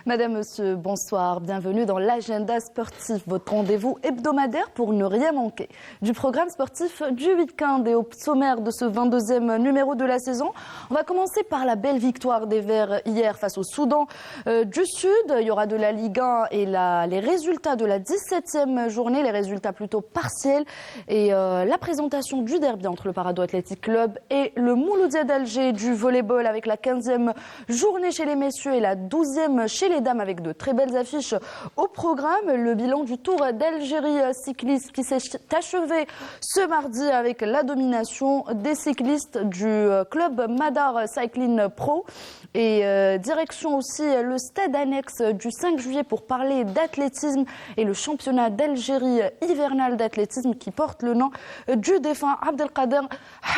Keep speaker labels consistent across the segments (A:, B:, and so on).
A: Madame, monsieur, bonsoir. Bienvenue dans l'agenda sportif, votre rendez-vous hebdomadaire pour ne rien manquer du programme sportif du week-end. Et au sommaire de ce 22e numéro de la saison, on va commencer par la belle victoire des Verts hier face au Soudan du Sud. Il y aura de la Ligue 1 et les résultats de la 17e journée, les résultats plutôt partiels. Et la présentation du derby entre le Parado Athletic Club et le Mouloudia d'Alger du volleyball avec la 15e journée chez les messieurs et la 12e chez les dames avec de très belles affiches au programme. Le bilan du Tour d'Algérie cycliste qui s'est achevé ce mardi avec la domination des cyclistes du club Madar Cycling Pro. Et direction aussi le stade annexe du 5 juillet pour parler d'athlétisme et le championnat d'Algérie hivernal d'athlétisme qui porte le nom du défunt Abdelkader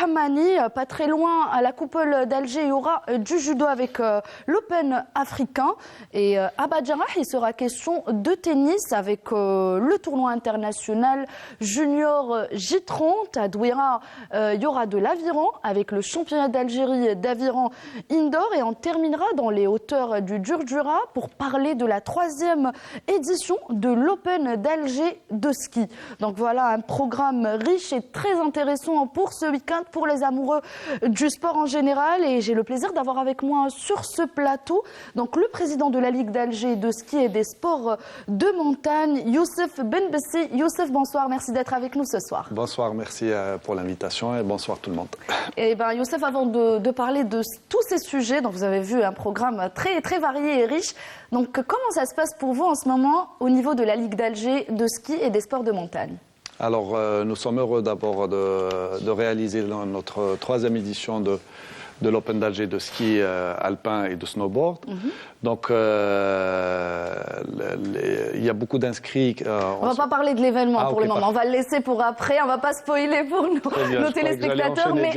A: Hamani. Pas très loin, à la coupole d'Alger, il y aura du judo avec l'Open africain. Et à Badjarah, il sera question de tennis avec le tournoi international junior J30. À Douira, il y aura de l'aviron avec le championnat d'Algérie d'aviron indoor. Et on terminera dans les hauteurs du Djurdjura pour parler de la 3e édition de l'Open d'Alger de ski. Donc voilà un programme riche et très intéressant pour ce week-end pour les amoureux du sport en général. Et j'ai le plaisir d'avoir avec moi sur ce plateau donc le président de la Ligue d'Alger de ski et des sports de montagne, Youssef Benbessi. Youssef, bonsoir, merci d'être avec nous ce soir.
B: Bonsoir, merci pour l'invitation et bonsoir tout le monde.
A: Et ben Youssef, avant de parler de tous ces sujets, donc vous avez vu un programme très, très varié et riche. Donc comment ça se passe pour vous en ce moment au niveau de la Ligue d'Alger de ski et des sports de montagne?
B: Alors nous sommes heureux d'abord de réaliser notre 3e édition de l'Open d'Alger de ski alpin et de snowboard. Donc, il y a beaucoup d'inscrits.
A: On ne va pas parler de l'événement pour le moment. On va le laisser pour après. On ne va pas spoiler pour nos téléspectateurs. Mais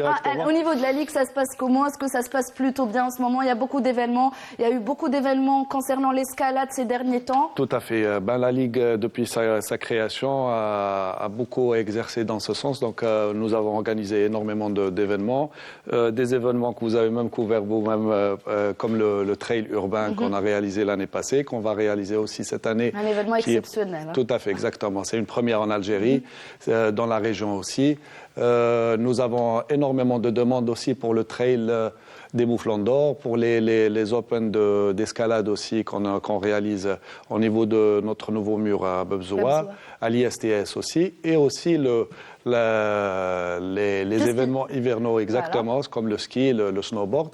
A: au niveau de la Ligue, ça se passe comment? Est-ce que ça se passe plutôt bien en ce moment? Il y a beaucoup d'événements. Il y a eu beaucoup d'événements concernant l'escalade ces derniers temps.
B: Tout à fait. La Ligue, depuis sa création, a beaucoup exercé dans ce sens. Donc, nous avons organisé énormément d'événements. Des événements que vous avez même couverts vous-même, comme le trail urbain qu'on a réalisé l'année passée, qu'on va réaliser aussi cette année.
A: Un événement exceptionnel.
B: Tout à fait, exactement. C'est une première en Algérie, dans la région aussi. Nous avons énormément de demandes aussi pour le trail des Mouflons d'Or, pour les Open d'escalade aussi qu'on réalise au niveau de notre nouveau mur à Bebzoua, à l'ISTS aussi, et aussi les événements hivernaux exactement, comme le ski, le snowboard.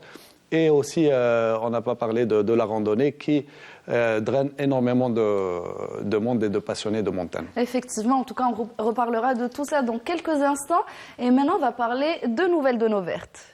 B: Et aussi, on n'a pas parlé de la randonnée qui draine énormément de monde et de passionnés de montagne.
A: Effectivement, en tout cas, on reparlera de tout ça dans quelques instants. Et maintenant, on va parler de nouvelles de nos vertes.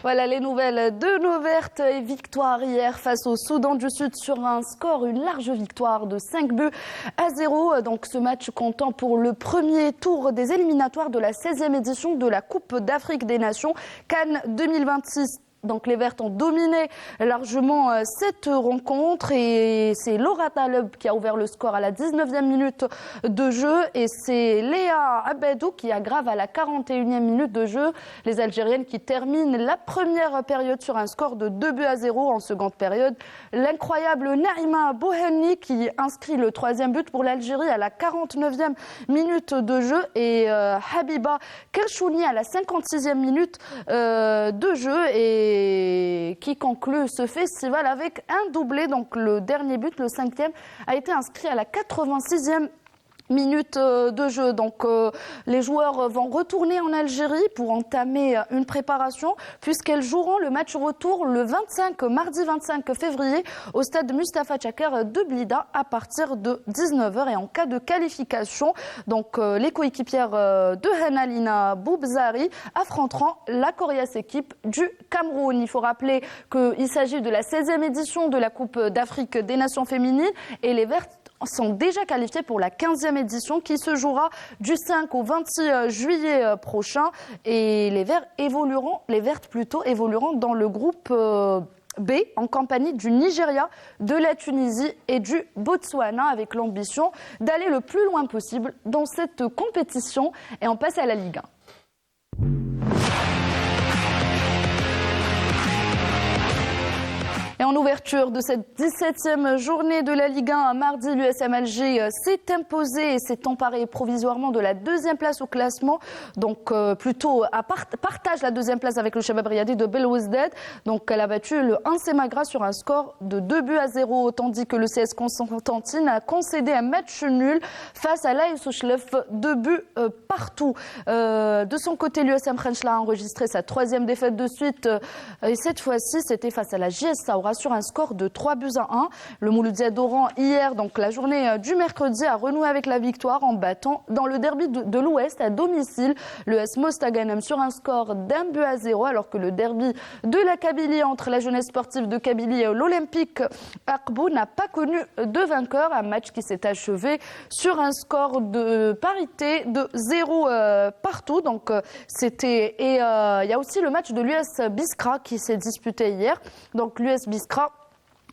A: Voilà les nouvelles de nos vertes et victoire hier face au Soudan du Sud sur un score, une large victoire de 5-0. Donc ce match comptant pour le premier tour des éliminatoires de la 16e édition de la Coupe d'Afrique des Nations Cannes 2026. Donc les Vertes ont dominé largement cette rencontre et c'est Laura Taleb qui a ouvert le score à la 19e minute de jeu et c'est Léa Abedou qui aggrave à la 41e minute de jeu. Les Algériennes qui terminent la première période sur un score de 2-0 en seconde période. L'incroyable Naïma Bohenni qui inscrit le 3e but pour l'Algérie à la 49e minute de jeu et Habiba Kelchouni à la 56e minute de jeu et qui conclut ce festival avec un doublé. Donc le dernier but, le 5e, a été inscrit à la 86e minutes de jeu. Donc les joueurs vont retourner en Algérie pour entamer une préparation puisqu'elles joueront le match retour le mardi 25 février au stade Mustapha Tchaker de Blida à partir de 19h et en cas de qualification. Donc les coéquipières de Hanalina Boubzari affronteront la Corias équipe du Cameroun. Il faut rappeler qu'il s'agit de la 16e édition de la Coupe d'Afrique des Nations féminines et les Vertes sont déjà qualifiés pour la 15e édition qui se jouera du 5 au 26 juillet prochain. Et les Vertes évolueront dans le groupe B en compagnie du Nigeria, de la Tunisie et du Botswana avec l'ambition d'aller le plus loin possible dans cette compétition. Et on passe à la Ligue 1. Et en ouverture de cette 17e journée de la Ligue 1, mardi, l'USM Alger s'est imposé et s'est emparé provisoirement de la deuxième place au classement. Donc plutôt partage la deuxième place avec le Shabab Riadi de Belouizdad. Donc elle a battu le 1C Magra sur un score de 2-0, tandis que le CS Constantine a concédé un match nul face à l'AS Souchlef, 2 buts partout. De son côté, l'USM Khenchela a enregistré sa 3e défaite de suite et cette fois-ci c'était face à la JS Saoura sur un score de 3-1. Le Mouloudia d'Oran hier, donc la journée du mercredi, a renoué avec la victoire en battant dans le derby de l'Ouest à domicile le S Mostaganem sur un score d'1-0, alors que le derby de la Kabylie entre la jeunesse sportive de Kabylie et l'Olympique Akbou n'a pas connu de vainqueur, un match qui s'est achevé sur un score de parité de 0 partout. Donc c'était il y a aussi le match de l'US Biskra qui s'est disputé hier. Donc l'US Biskra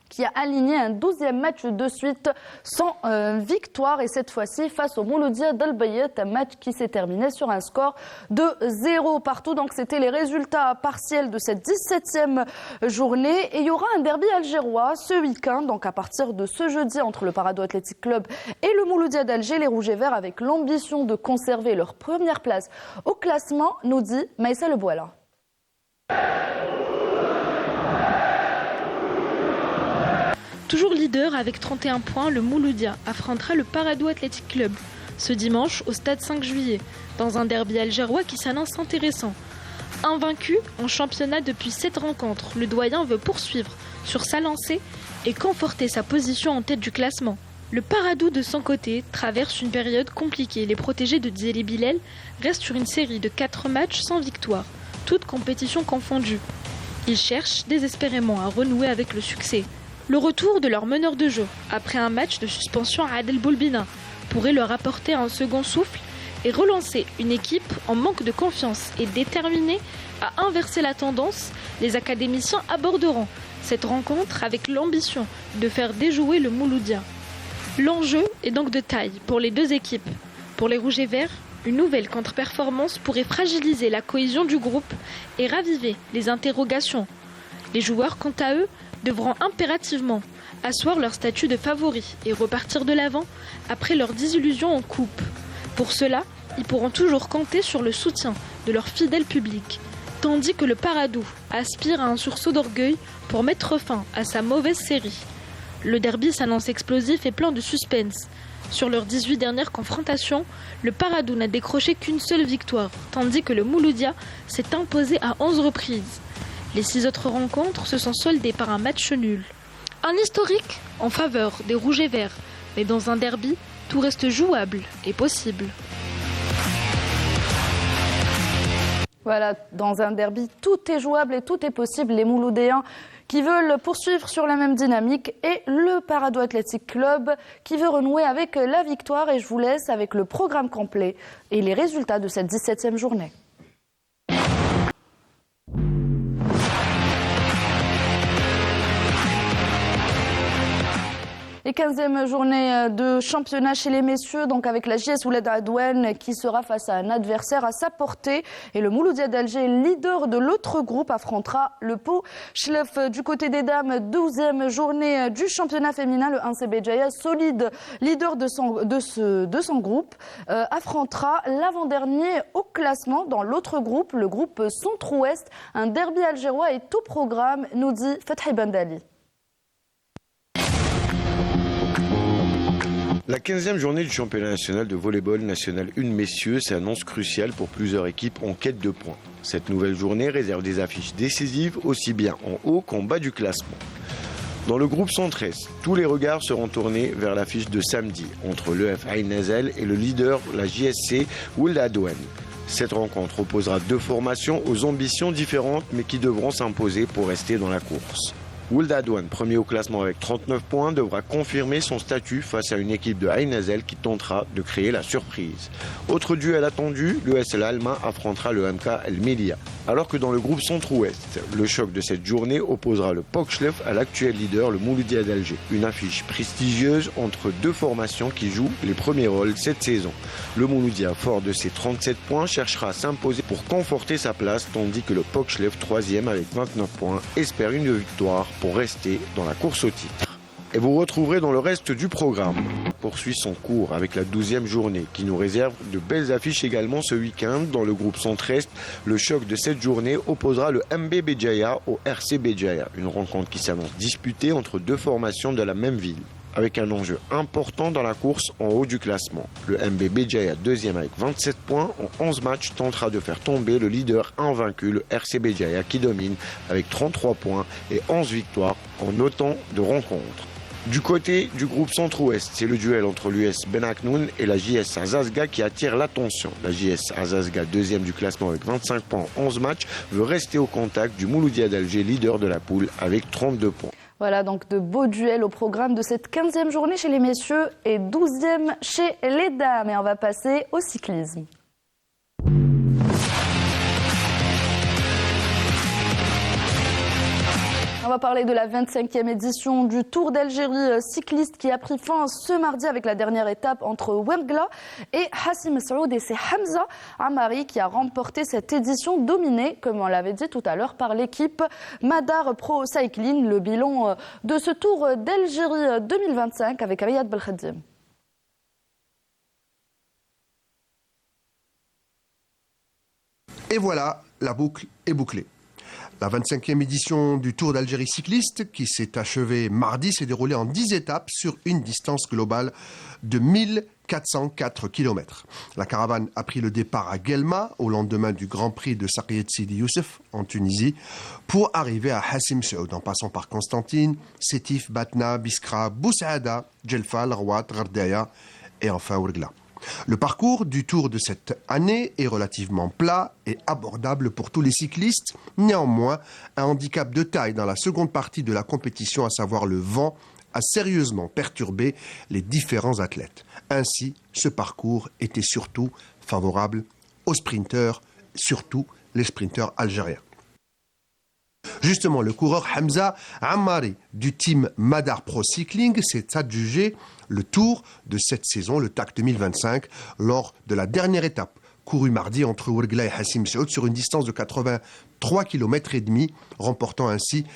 A: qui a aligné un 12e match de suite sans victoire, et cette fois-ci face au Mouloudia d'Al Bayat, un match qui s'est terminé sur un score de 0 partout. Donc c'était les résultats partiels de cette 17e journée, et il y aura un derby algérois ce week-end, donc à partir de ce jeudi entre le Parado Athletic Club et le Mouloudia d'Alger, les Rouges et Verts avec l'ambition de conserver leur première place au classement, nous dit Maïssa Lebouala.
C: Toujours leader avec 31 points, le Mouloudia affrontera le Parado Athletic Club ce dimanche au stade 5 juillet, dans un derby algérois qui s'annonce intéressant. Invaincu en championnat depuis 7 rencontres, le doyen veut poursuivre sur sa lancée et conforter sa position en tête du classement. Le Parado, de son côté, traverse une période compliquée. Les protégés de Djeli Bilal restent sur une série de 4 matchs sans victoire, toutes compétitions confondues. Ils cherchent désespérément à renouer avec le succès. Le retour de leur meneur de jeu, après un match de suspension à Adel Boulbina, pourrait leur apporter un second souffle et relancer une équipe en manque de confiance et déterminée à inverser la tendance. Les académiciens aborderont cette rencontre avec l'ambition de faire déjouer le Mouloudia. L'enjeu est donc de taille pour les deux équipes. Pour les Rouges et Verts, une nouvelle contre-performance pourrait fragiliser la cohésion du groupe et raviver les interrogations. Les joueurs, quant à eux, devront impérativement asseoir leur statut de favoris et repartir de l'avant après leur désillusion en coupe. Pour cela, ils pourront toujours compter sur le soutien de leur fidèle public, tandis que le Parado aspire à un sursaut d'orgueil pour mettre fin à sa mauvaise série. Le derby s'annonce explosif et plein de suspense. Sur leurs 18 dernières confrontations, le Parado n'a décroché qu'une seule victoire, tandis que le Mouloudia s'est imposé à 11 reprises. Les 6 autres rencontres se sont soldées par un match nul. Un historique en faveur des Rouges et Verts, mais dans un derby, tout reste jouable et possible.
A: Voilà, dans un derby, tout est jouable et tout est possible. Les Mouloudéens qui veulent poursuivre sur la même dynamique et le Parado Athletic Club qui veut renouer avec la victoire. Et je vous laisse avec le programme complet et les résultats de cette 17e journée. Les 15e journée de championnat chez les messieurs, donc avec la JS Ouled Adouane qui sera face à un adversaire à sa portée. Et le Mouloudia d'Alger, leader de l'autre groupe, affrontera le Pau Chlef. Du côté des dames, 12e journée du championnat féminin, le 1C Béjaïa, solide leader de son groupe, affrontera l'avant-dernier au classement dans l'autre groupe, le groupe Centre-Ouest. Un derby algérois est au programme, nous dit Fethi Bandali.
D: La 15e journée du championnat national de volleyball national 1 messieurs s'annonce cruciale pour plusieurs équipes en quête de points. Cette nouvelle journée réserve des affiches décisives aussi bien en haut qu'en bas du classement. Dans le groupe 113, tous les regards seront tournés vers l'affiche de samedi entre l'EF Ain Nazel et le leader, la JSC Ould Adouane. Cette rencontre opposera deux formations aux ambitions différentes mais qui devront s'imposer pour rester dans la course. Ould Adouane, premier au classement avec 39 points, devra confirmer son statut face à une équipe de Ain Nazel qui tentera de créer la surprise. Autre duel attendu, l'ES El Alma affrontera le MK El Melia. Alors que dans le groupe Centre-Ouest, le choc de cette journée opposera le Pokchlef à l'actuel leader, le Mouloudia d'Alger. Une affiche prestigieuse entre deux formations qui jouent les premiers rôles cette saison. Le Mouloudia, fort de ses 37 points, cherchera à s'imposer pour conforter sa place, tandis que le Pokchlef, 3e avec 29 points, espère une victoire pour rester dans la course au titre. Et vous retrouverez dans le reste du programme. Poursuit son cours avec la 12e journée qui nous réserve de belles affiches également ce week-end. Dans le groupe Centre-Est, le choc de cette journée opposera le MB Béjaïa au RC Béjaïa. Une rencontre qui s'annonce disputée entre deux formations de la même ville, avec un enjeu important dans la course en haut du classement. Le MB Béjaïa, 2e avec 27 points, en 11 matchs tentera de faire tomber le leader invaincu, le RC Béjaïa, qui domine avec 33 points et 11 victoires en autant de rencontres. Du côté du groupe Centre-Ouest, c'est le duel entre l'US Ben Aknoun et la JS Azazga qui attire l'attention. La JS Azazga, 2e du classement avec 25 points en 11 matchs, veut rester au contact du Mouloudia d'Alger, leader de la poule, avec 32 points.
A: Voilà donc de beaux duels au programme de cette 15e journée chez les messieurs et 12e chez les dames. Et on va passer au cyclisme. On va parler de la 25e édition du Tour d'Algérie cycliste qui a pris fin ce mardi avec la dernière étape entre Ouergla et Hassim Saoud. Et c'est Hamza Amari qui a remporté cette édition dominée, comme on l'avait dit tout à l'heure, par l'équipe Madar Pro Cycling. Le bilan de ce Tour d'Algérie 2025 avec Riyad Belkhadim.
E: Et voilà, la boucle est bouclée. La 25e édition du Tour d'Algérie cycliste, qui s'est achevée mardi, s'est déroulée en 10 étapes sur une distance globale de 1404 km. La caravane a pris le départ à Guelma, au lendemain du Grand Prix de Saqiet Sidi Youssef, en Tunisie, pour arriver à Hassim Saoud, en passant par Constantine, Sétif, Batna, Biskra, Boussaada, Djelfal, Rouat, Ghardaya et enfin Ouergla. Le parcours du Tour de cette année est relativement plat et abordable pour tous les cyclistes. Néanmoins, un handicap de taille dans la seconde partie de la compétition, à savoir le vent, a sérieusement perturbé les différents athlètes. Ainsi, ce parcours était surtout favorable aux sprinteurs, surtout les sprinteurs algériens. Justement, le coureur Hamza Amari du team Madar Pro Cycling s'est adjugé le tour de cette saison, le TAC 2025, lors de la dernière étape, courue mardi entre Ouergla et Hassim Saoud sur une distance de 83 km et demi, remportant ainsi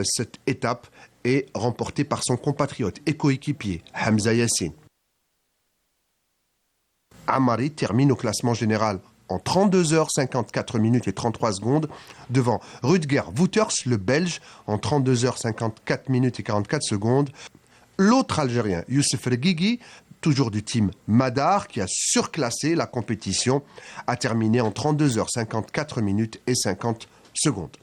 E: cette étape et remportée par son compatriote et coéquipier Hamza Yassine. Amari termine au classement général en 32 heures 54 minutes et 33 secondes devant Rutger Wouters, le Belge, en 32 heures 54 minutes et 44 secondes. L'autre Algérien, Youssef Reguigui, toujours du team Madar, qui a surclassé la compétition, a terminé en 32 heures 54 minutes et 50 secondes.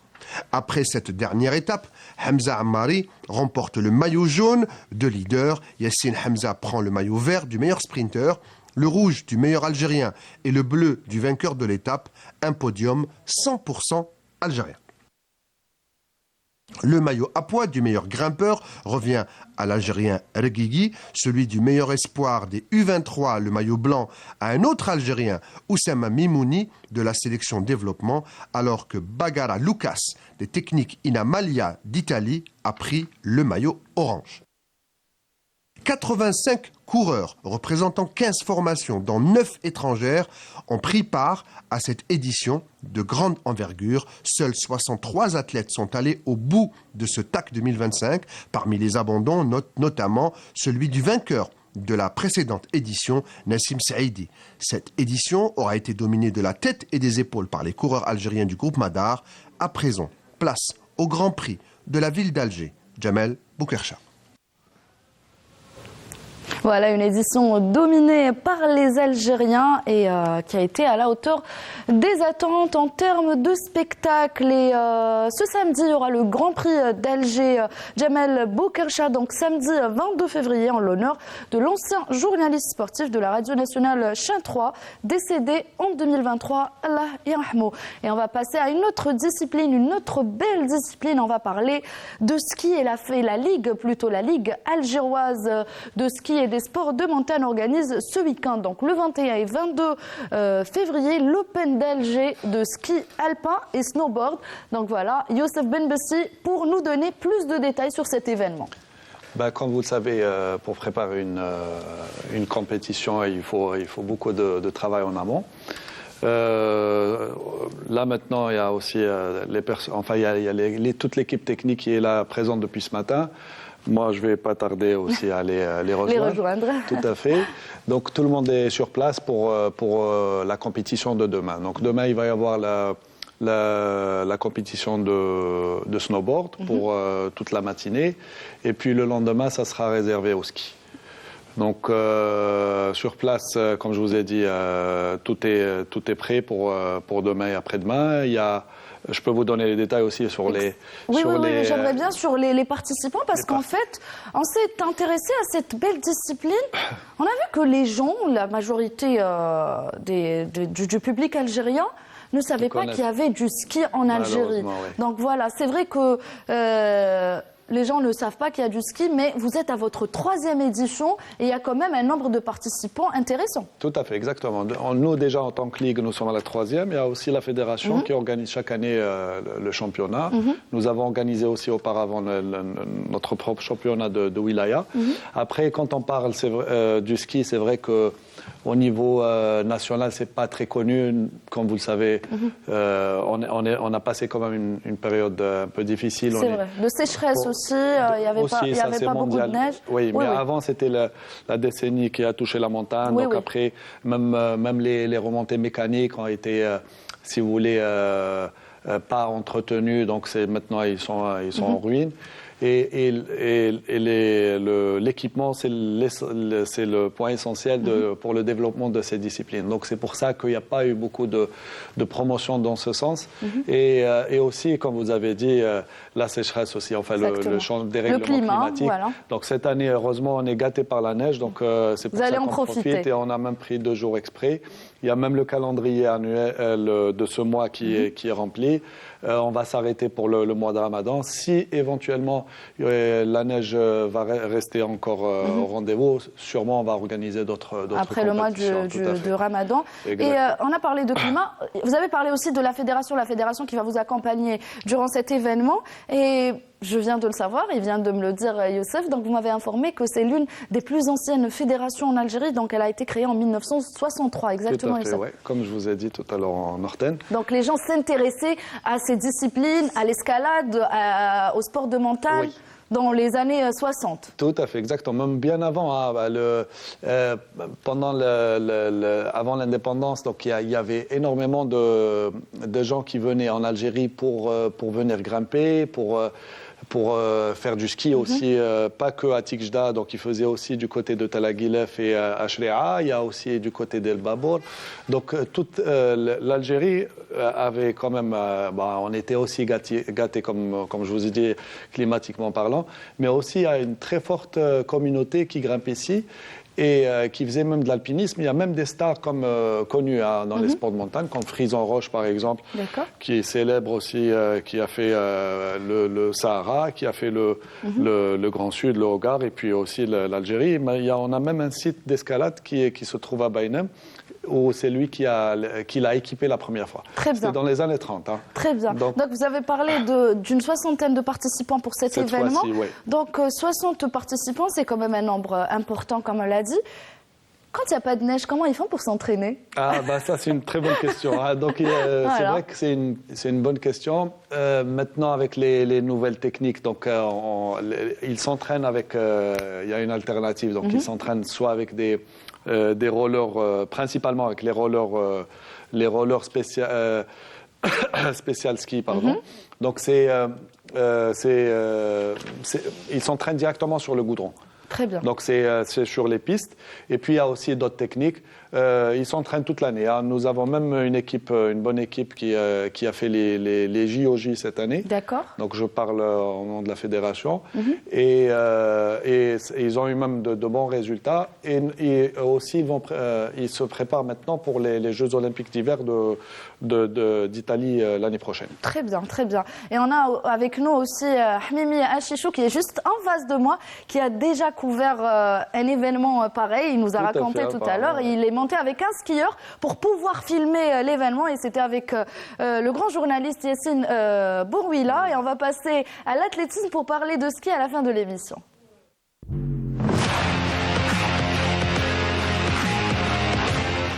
E: Après cette dernière étape, Hamza Amari remporte le maillot jaune de leader. Yassine Hamza prend le maillot vert du meilleur sprinter, le rouge du meilleur Algérien et le bleu du vainqueur de l'étape. Un podium 100% algérien. Le maillot à poids du meilleur grimpeur revient à l'Algérien Reguigui, celui du meilleur espoir des U23, le maillot blanc, à un autre Algérien, Oussama Mimouni, de la sélection développement, alors que Bagara Lucas, des techniques Inamalia d'Italie, a pris le maillot orange. 85 coureurs représentant 15 formations, dont 9 étrangères, ont pris part à cette édition de grande envergure. Seuls 63 athlètes sont allés au bout de ce TAC 2025. Parmi les abandons, notamment celui du vainqueur de la précédente édition, Nassim Saïdi. Cette édition aura été dominée de la tête et des épaules par les coureurs algériens du groupe Madar. À présent, place au Grand Prix de la ville d'Alger, Jamel Boukercha.
A: Voilà, une édition dominée par les Algériens et qui a été à la hauteur des attentes en termes de spectacle. Et ce samedi, il y aura le Grand Prix d'Alger, Jamel Boukercha, donc samedi 22 février, en l'honneur de l'ancien journaliste sportif de la radio nationale Chaîne 3, décédé en 2023, Allah yarhamou. Et on va passer à une autre discipline, une autre belle discipline. On va parler de ski et la ligue algéroise de ski et des sports de montagne organise ce week-end, donc le 21 et 22 février, l'Open d'Alger de ski alpin et snowboard. Donc voilà, Youssef Benbessi pour nous donner plus de détails sur cet événement.
B: Comme vous le savez, pour préparer une compétition, il faut beaucoup de travail en amont. Là maintenant, il y a aussi toute l'équipe technique qui est là présente depuis ce matin. Moi, je ne vais pas tarder aussi à les rejoindre. Tout à fait. Donc tout le monde est sur place pour la compétition de demain. Donc demain, il va y avoir la compétition de snowboard pour toute la matinée. Et puis le lendemain, ça sera réservé au ski. Donc sur place, comme je vous ai dit, tout est prêt pour demain et après-demain. Je peux vous donner les détails aussi sur les...
A: Oui, j'aimerais bien sur les participants parce qu'en fait, on s'est intéressé à cette belle discipline. On a vu que les gens, la majorité du public algérien, ne savaient pas qu'il y avait du ski en Algérie.
B: Oui.
A: Donc voilà, c'est vrai que les gens ne savent pas qu'il y a du ski, mais vous êtes à votre 3e édition et il y a quand même un nombre de participants intéressant.
B: Tout à fait, exactement. Nous, déjà, en tant que Ligue, nous sommes à la 3e. Il y a aussi la fédération qui organise chaque année le championnat. Nous avons organisé aussi auparavant notre propre championnat de Wilaya. Après, quand on parle du ski, c'est vrai que au niveau national, c'est pas très connu. Comme vous le savez, on a passé quand même une période un peu difficile.
A: C'est vrai. De sécheresse aussi, il n'y avait pas beaucoup de neige.
B: Oui, mais avant, c'était la décennie qui a touché la montagne. Donc après, même les remontées mécaniques ont été, si vous voulez, pas entretenues. Donc maintenant, ils sont en ruine. Et l'équipement, c'est le point essentiel pour le développement de ces disciplines. Donc c'est pour ça qu'il n'y a pas eu beaucoup de promotion dans ce sens. Et aussi, comme vous avez dit, la sécheresse aussi, enfin le dérèglement climatique. Voilà. Donc cette année, heureusement, on est gâté par la neige. Donc c'est pour ça qu'on profite et on a même pris 2 jours exprès. Il y a même le calendrier annuel de ce mois qui est rempli. On va s'arrêter pour le mois de Ramadan. Si éventuellement la neige va rester encore au rendez-vous, sûrement on va organiser d'autres
A: après le mois de Ramadan. Exactement. Et on a parlé de climat. Vous avez parlé aussi de la fédération qui va vous accompagner durant cet événement. Et je viens de le savoir, il vient de me le dire Youssef, donc vous m'avez informé que c'est l'une des plus anciennes fédérations en Algérie, donc elle a été créée en 1963, exactement.
B: Tout à fait, ouais. Comme je vous ai dit tout à l'heure en antenne.
A: Donc les gens s'intéressaient à ces disciplines, à l'escalade, au sport de montagne. Oui. Dans les années 60.
B: Tout à fait, exactement. Même bien avant, avant l'indépendance, donc il y avait énormément de gens qui venaient en Algérie pour venir grimper, pour faire du ski aussi, pas que à Tiqjda, donc ils faisaient aussi du côté de Talaguilef et Ashrea, il y a aussi du côté d'El Babour. Donc toute l'Algérie avait quand même, on était aussi gâtés comme je vous ai dit, climatiquement parlant, mais aussi il y a une très forte communauté qui grimpe ici. Et qui faisait même de l'alpinisme. Il y a même des stars connues dans les sports de montagne, comme Frison Roche par exemple, qui est célèbre aussi, qui a fait le Sahara, qui a fait le Grand Sud, le Hogar, et puis aussi l'Algérie. On a même un site d'escalade qui se trouve à Baïnem, où c'est lui qui l'a équipé la première fois.
A: Très bien.
B: C'était dans les années 30. Hein.
A: Très bien. Donc vous avez parlé d'une 60aine de participants pour cet événement.
B: Oui.
A: Donc 60 participants, c'est quand même un nombre important, comme on l'a dit. Quand il n'y a pas de neige, comment ils font pour s'entraîner?
B: Ça c'est une très bonne question. Hein. Donc voilà. C'est vrai que c'est une bonne question. Maintenant avec les nouvelles techniques, donc ils s'entraînent avec. Il y a une alternative. Donc ils s'entraînent soit avec des rollers, principalement avec les rollers spécial ski, pardon. Donc ils s'entraînent directement sur le goudron.
A: Très bien.
B: Donc c'est sur les pistes. Et puis il y a aussi d'autres techniques. Ils s'entraînent toute l'année. Hein. Nous avons même une bonne équipe qui a fait les JOJ cette année.
A: D'accord.
B: Donc je parle au nom de la fédération. Et ils ont eu même de bons résultats. Et aussi, ils se préparent maintenant pour les Jeux Olympiques d'hiver d'Italie l'année prochaine.
A: Très bien, très bien. Et on a avec nous aussi Hamimi Achichou qui est juste en face de moi, qui a déjà couvert un événement pareil. Il nous a raconté tout à l'heure. Il est monté avec un skieur pour pouvoir filmer l'événement et c'était avec le grand journaliste Yassine Bourouila. Et on va passer à l'athlétisme pour parler de ski à la fin de l'émission.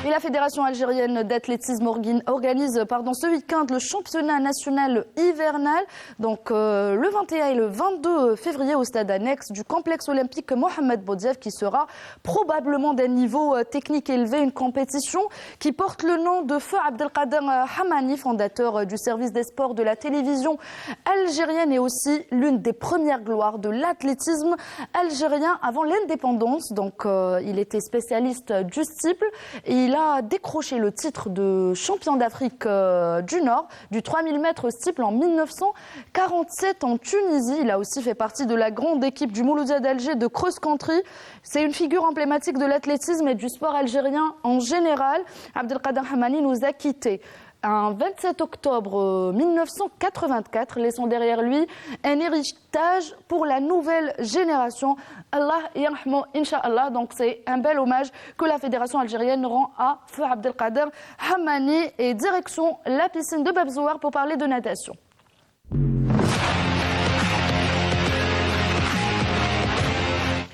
A: Et la Fédération algérienne d'athlétisme organise ce week-end le championnat national hivernal, donc le 21 et le 22 février au stade annexe du complexe olympique Mohamed Boudiaf, qui sera probablement d'un niveau technique élevé, une compétition qui porte le nom de Feu Abdelkader Hamani, fondateur du service des sports de la télévision algérienne et aussi l'une des premières gloires de l'athlétisme algérien avant l'indépendance. Donc il était spécialiste du steeple et il a décroché le titre de champion d'Afrique du Nord du 3000 mètres steeple en 1947 en Tunisie. Il a aussi fait partie de la grande équipe du Mouloudia d'Alger de cross-country. C'est une figure emblématique de l'athlétisme et du sport algérien en général. Abdelkader Hamani nous a quittés un 27 octobre 1984, laissant derrière lui un héritage pour la nouvelle génération. Allah yarhamou, Inch'Allah. Donc c'est un bel hommage que la fédération algérienne rend à Feu Abdelkader Hamani. Et direction la piscine de Babzouar pour parler de natation.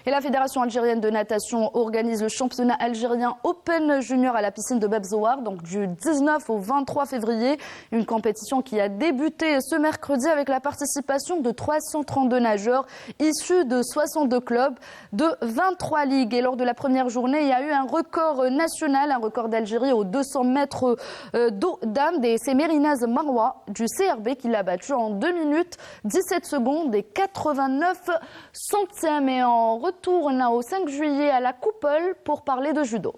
A: Et la Fédération algérienne de natation organise le championnat algérien Open Junior à la piscine de Babzouar, donc du 19 au 23 février. Une compétition qui a débuté ce mercredi avec la participation de 332 nageurs issus de 62 clubs de 23 ligues. Et lors de la première journée, il y a eu un record national, un record d'Algérie aux 200 mètres d'eau d'âme. C'est Mérinaz Marwa du CRB qui l'a battu en 2 minutes 17 secondes et 89 centièmes. Et en retourne au 5 juillet à la Coupole pour parler de judo.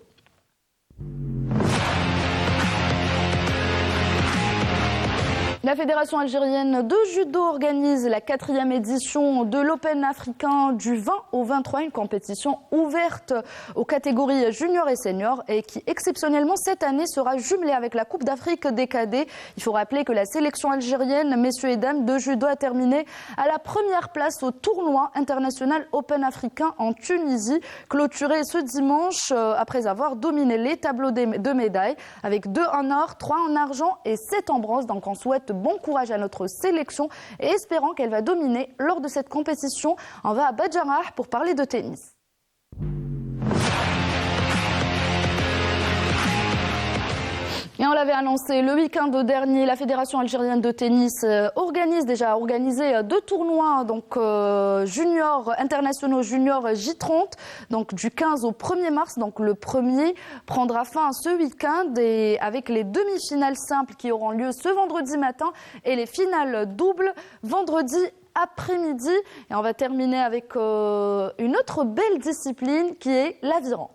A: La Fédération algérienne de judo organise la 4e édition de l'Open africain du 20 au 23, une compétition ouverte aux catégories junior et senior et qui exceptionnellement cette année sera jumelée avec la Coupe d'Afrique des cadets. Il faut rappeler que la sélection algérienne, messieurs et dames, de judo a terminé à la première place au tournoi international Open africain en Tunisie, clôturé ce dimanche après avoir dominé les tableaux de médailles avec 2 en or, 3 en argent et 7 en bronze. Donc on souhaite bon courage à notre sélection et espérant qu'elle va dominer lors de cette compétition. On va à Badjarah pour parler de tennis. Et on l'avait annoncé le week-end dernier, la Fédération algérienne de tennis a organisé 2 tournois junior, internationaux junior J30, donc du 15 au 1er mars. Donc le premier prendra fin ce week-end et avec les demi-finales simples qui auront lieu ce vendredi matin et les finales doubles vendredi après-midi. Et on va terminer avec une autre belle discipline qui est l'aviron.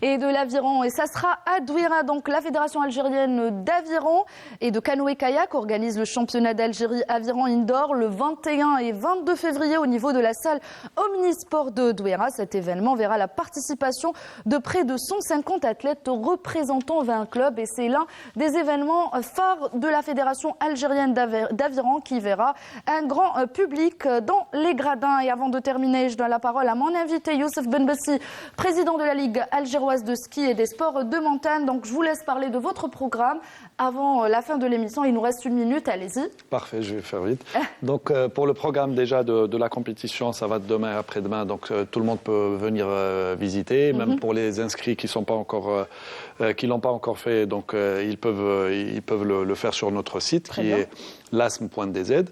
A: Et de l'aviron, et ça sera à Douira, donc la Fédération algérienne d'aviron et de canoë-kayak organise le championnat d'Algérie aviron indoor le 21 et 22 février au niveau de la salle Omnisport de Douira. Cet événement verra la participation de près de 150 athlètes représentant 20 clubs et c'est l'un des événements phares de la Fédération algérienne d'aviron qui verra un grand public dans les gradins. Et avant de terminer, je donne la parole à mon invité Youssef Benbassi, président de la Ligue algéroise de ski et des sports de montagne. Donc je vous laisse parler de votre programme avant la fin de l'émission. Il nous reste 1 minute, allez-y.
B: Parfait, je vais faire vite. Donc pour le programme déjà de la compétition, ça va demain et après-demain. Donc tout le monde peut venir visiter, même pour les inscrits qui sont pas encore qui l'ont pas encore fait. Donc ils peuvent le faire sur notre site qui est lasm.dz.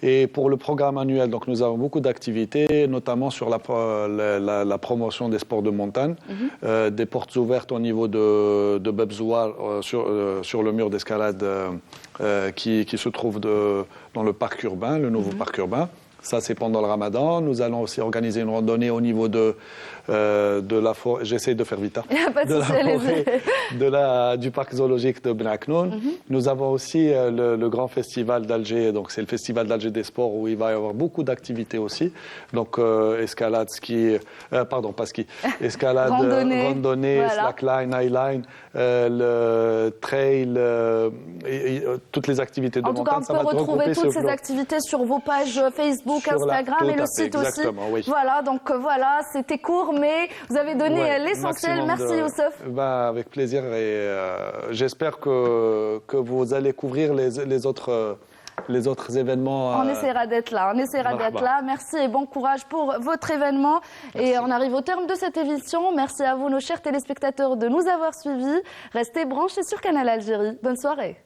B: Et pour le programme annuel, donc nous avons beaucoup d'activités, notamment sur la promotion des sports de montagne, des portes ouvertes au niveau de Babzouar sur le mur d'escalade qui se trouve dans le parc urbain, le nouveau parc urbain. Ça, c'est pendant le Ramadan. Nous allons aussi organiser une randonnée au niveau de la forêt. J'essaie de faire vite.
A: Il n'y a pas de souci, allez-y.
B: Du parc zoologique de Ben Aknoun. Nous avons aussi le grand festival d'Alger. Donc, c'est le festival d'Alger des sports où il va y avoir beaucoup d'activités aussi. Donc, escalade, ski, pardon, pas ski, escalade, randonnée,
A: voilà.
B: slackline, highline, le trail, toutes les activités de montagne.
A: En tout cas, on peut retrouver toutes ces activités sur vos pages Facebook, Instagram et le site aussi.
B: Oui.
A: Voilà, donc voilà, c'était court, mais vous avez donné l'essentiel. Merci Youssef.
B: Avec plaisir et j'espère que vous allez couvrir les autres événements.
A: On essaiera d'être là, Merci et bon courage pour votre événement. Merci. Et on arrive au terme de cette émission. Merci à vous, nos chers téléspectateurs, de nous avoir suivis. Restez branchés sur Canal Algérie. Bonne soirée.